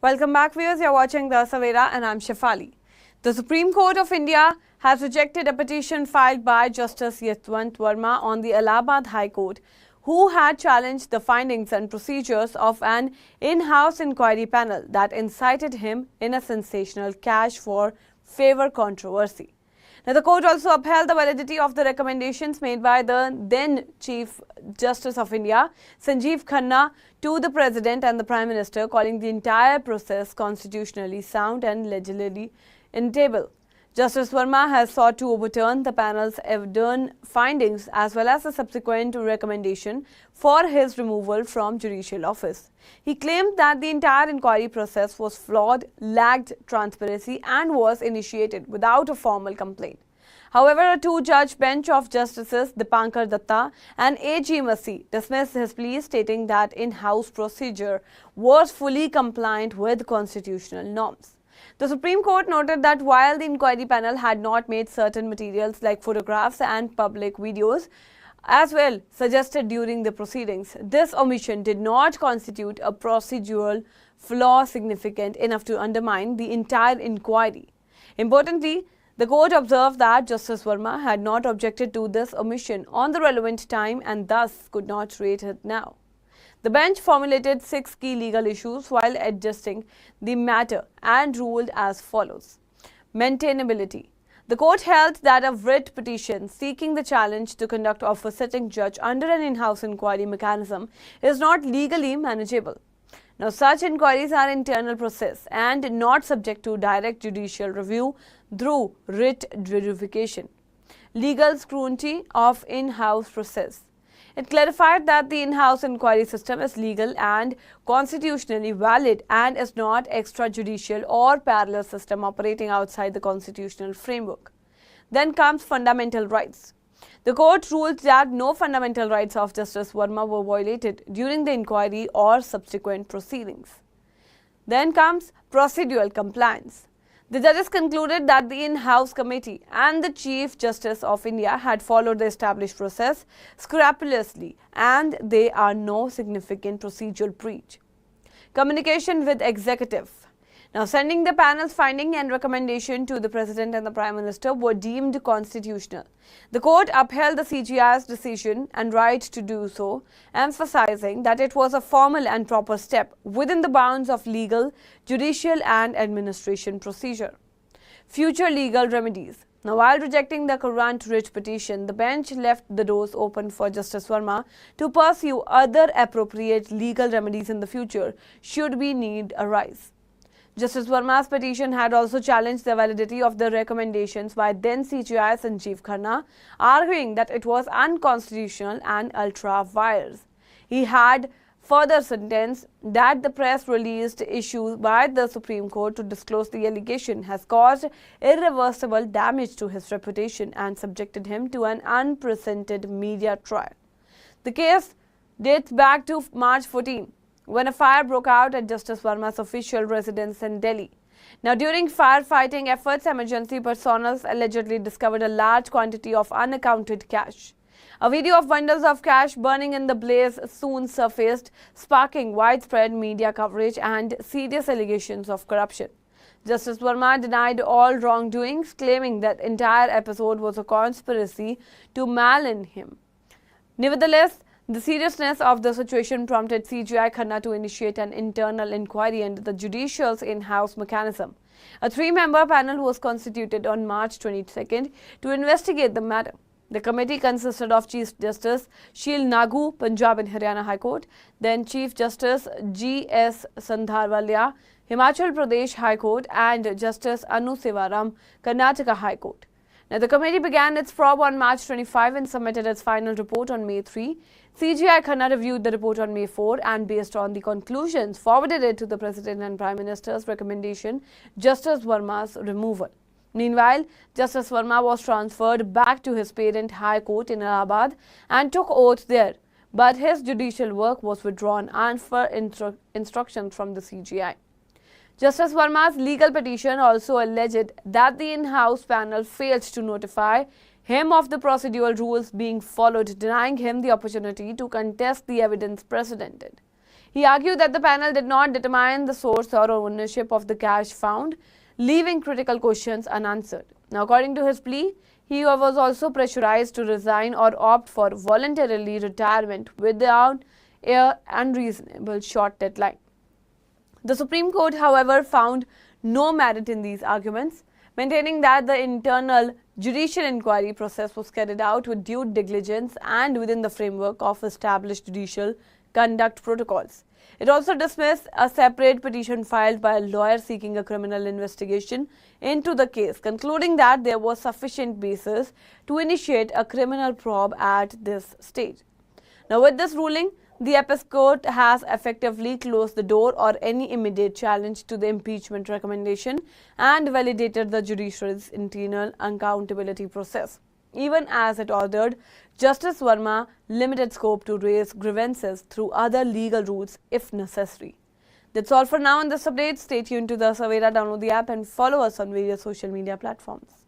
Welcome back, viewers. You're watching the Savera and I'm Shefali. The Supreme Court of India has rejected a petition filed by Justice Yashwant Varma on the Allahabad High Court, who had challenged the findings and procedures of an in-house inquiry panel that incited him in a sensational cash for favor controversy. Now, the court also upheld the validity of the recommendations made by the then Chief Justice of India, Sanjeev Khanna, to the President and the Prime Minister, calling the entire process constitutionally sound and legally inevitable. Justice Varma has sought to overturn the panel's evident findings as well as a subsequent recommendation for his removal from judicial office. He claimed that the entire inquiry process was flawed, lacked transparency and was initiated without a formal complaint. However, a two-judge bench of Justices Dipankar Datta and A.G. Masih dismissed his plea, stating that in-house procedure was fully compliant with constitutional norms. The Supreme Court noted that while the inquiry panel had not made certain materials like photographs and public videos as well suggested during the proceedings, this omission did not constitute a procedural flaw significant enough to undermine the entire inquiry. Importantly, the court observed that Justice Varma had not objected to this omission on the relevant time and thus could not raise it now. The bench formulated 6 key legal issues while adjusting the matter and ruled as follows. Maintainability. The court held that a writ petition seeking the challenge to conduct of a sitting judge under an in-house inquiry mechanism is not legally manageable. Now, such inquiries are internal process and not subject to direct judicial review through writ verification. Legal scrutiny of in-house process. It clarified that the in-house inquiry system is legal and constitutionally valid and is not extrajudicial or parallel system operating outside the constitutional framework. Then comes fundamental rights. The court ruled that no fundamental rights of Justice Varma were violated during the inquiry or subsequent proceedings. Then comes procedural compliance. The judges concluded that the in-house committee and the Chief Justice of India had followed the established process scrupulously and there are no significant procedural breach. Communication with executive. Now, sending the panel's finding and recommendation to the President and the Prime Minister were deemed constitutional. The court upheld the CJI's decision and right to do so, emphasizing that it was a formal and proper step within the bounds of legal, judicial and administration procedure. Future legal remedies. Now, while rejecting the current writ petition, the bench left the doors open for Justice Varma to pursue other appropriate legal remedies in the future should we need arise. Justice Varma's petition had also challenged the validity of the recommendations by then CJI Sanjeev Khanna, arguing that it was unconstitutional and ultra-vires. He had further sentenced that the press release issued by the Supreme Court to disclose the allegation has caused irreversible damage to his reputation and subjected him to an unprecedented media trial. The case dates back to March 14. When a fire broke out at Justice Varma's official residence in Delhi. Now, during firefighting efforts, emergency personnel allegedly discovered a large quantity of unaccounted cash. A video of bundles of cash burning in the blaze soon surfaced, sparking widespread media coverage and serious allegations of corruption. Justice Varma denied all wrongdoings, claiming that the entire episode was a conspiracy to malign him. Nevertheless, the seriousness of the situation prompted CJI Khanna to initiate an internal inquiry under the judicial's in-house mechanism. A 3-member panel was constituted on March 22 to investigate the matter. The committee consisted of Chief Justice Sheel Nagu, Punjab and Haryana High Court, then Chief Justice G.S. Sandharwalya, Himachal Pradesh High Court and Justice Anu Sivaram, Karnataka High Court. Now, the committee began its probe on March 25 and submitted its final report on May 3. CJI Khanna reviewed the report on May 4 and based on the conclusions forwarded it to the President and Prime Minister's recommendation, Justice Varma's removal. Meanwhile, Justice Varma was transferred back to his parent High Court in Allahabad and took oath there, but his judicial work was withdrawn and for instructions from the CJI. Justice Varma's legal petition also alleged that the in-house panel failed to notify him of the procedural rules being followed, denying him the opportunity to contest the evidence presented. He argued that the panel did not determine the source or ownership of the cash found, leaving critical questions unanswered. Now, according to his plea, he was also pressurized to resign or opt for voluntarily retirement without an unreasonable short deadline. The Supreme Court, however, found no merit in these arguments, maintaining that the internal judicial inquiry process was carried out with due diligence and within the framework of established judicial conduct protocols. It also dismissed a separate petition filed by a lawyer seeking a criminal investigation into the case, concluding that there was sufficient basis to initiate a criminal probe at this stage. Now, with this ruling, the Apex Court has effectively closed the door on any immediate challenge to the impeachment recommendation and validated the judiciary's internal accountability process, even as it ordered Justice Varma limited scope to raise grievances through other legal routes if necessary. That's all for now in this update. Stay tuned to the Savera, download the app and follow us on various social media platforms.